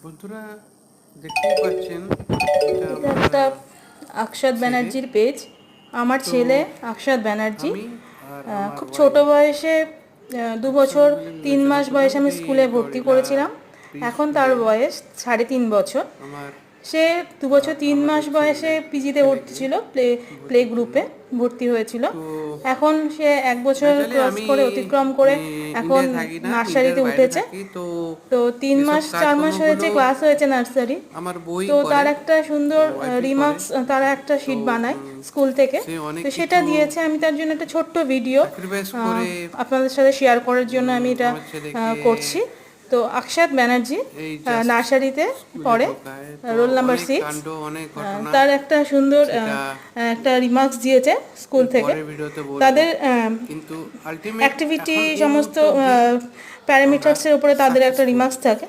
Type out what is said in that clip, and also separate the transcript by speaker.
Speaker 1: বন্ধুরা দেখতেই পাচ্ছেন এটা
Speaker 2: এটা
Speaker 1: আমার
Speaker 2: একটা আকশাদ
Speaker 1: ছেলে।
Speaker 2: ব্যানার্জির পেজ। আমার
Speaker 1: তো
Speaker 2: ছেলে আকশাদ ব্যানার্জি
Speaker 1: আমি আর আমার
Speaker 2: খুব ছোট
Speaker 1: ওয়াইফ
Speaker 2: বয়সে 2 বছর
Speaker 1: একসঙ্গে মিলে
Speaker 2: 3 মাস
Speaker 1: বিবেচনা করলাম
Speaker 2: বয়সে আমি
Speaker 1: যে এই
Speaker 2: স্কুলে ভর্তি
Speaker 1: গরিলা
Speaker 2: করেছিলাম। এখন তার
Speaker 1: স্কুলে
Speaker 2: বয়স 3.5 বছর।
Speaker 1: আমার
Speaker 2: সে 2 বছর 3 মাস
Speaker 1: আমাদের
Speaker 2: বয়সে পিজিতে
Speaker 1: ছেলেকে
Speaker 2: উঠছিল, প্লে
Speaker 1: ভর্তির জন্য।
Speaker 2: গ্রুপে ভর্তি হয়েছিল।
Speaker 1: তো
Speaker 2: এখন সে 1 বছর
Speaker 1: অ্যাকচুয়ালি
Speaker 2: ক্রস
Speaker 1: আমি
Speaker 2: করে অতিক্রম করে এখন
Speaker 1: ইন্ডিয়ায় থাকি না, ইন্ডিয়ার
Speaker 2: নার্সারিতে
Speaker 1: বাইরে
Speaker 2: উঠেছে।
Speaker 1: থাকি। তো
Speaker 2: তো তিন
Speaker 1: এসব
Speaker 2: মাস 4 মাস হয়েছে
Speaker 1: কাজকর্মগুলো
Speaker 2: ক্লাস হয়েছে নার্সারি।
Speaker 1: আমার বই
Speaker 2: তো
Speaker 1: করে,
Speaker 2: তার একটা
Speaker 1: তো
Speaker 2: সুন্দর
Speaker 1: ওয়াইফই করে।
Speaker 2: রিমার্কস, তারা একটা
Speaker 1: তো
Speaker 2: শিট বানায় স্কুল থেকে।
Speaker 1: সে অনেক
Speaker 2: তো সেটা
Speaker 1: কিছু
Speaker 2: দিয়েছে, আমি তার জন্য একটা ছোট্ট ভিডিও
Speaker 1: স্যাক্রিফাইস করে
Speaker 2: আপনাদের সাথে শেয়ার করার জন্য আমি এটা
Speaker 1: আমার ছেলেকে
Speaker 2: করছি। তো আকশাদ ব্যানার্জি
Speaker 1: এই জাস্ট
Speaker 2: নার্সারিতে
Speaker 1: স্কুলে
Speaker 2: পড়ে,
Speaker 1: ঢোকায়। তো
Speaker 2: রোল নাম্বার
Speaker 1: অনেক
Speaker 2: 6।
Speaker 1: কাণ্ড, অনেক ঘটনা,
Speaker 2: তার একটা সুন্দর
Speaker 1: সেটা
Speaker 2: একটা রিমার্কস দিয়েছে স্কুল থেকে।
Speaker 1: পরের ভিডিওতে বলবো।
Speaker 2: তাদের
Speaker 1: কিন্তু আলটিমেট
Speaker 2: অ্যাক্টিভিটি
Speaker 1: এখন এই
Speaker 2: সমস্ত
Speaker 1: মুহূর্ত অবধি আমরা
Speaker 2: প্যারামিটার্সের উপরে তাদের একটা
Speaker 1: সাকসেসফুল।
Speaker 2: রিমার্কস থাকে।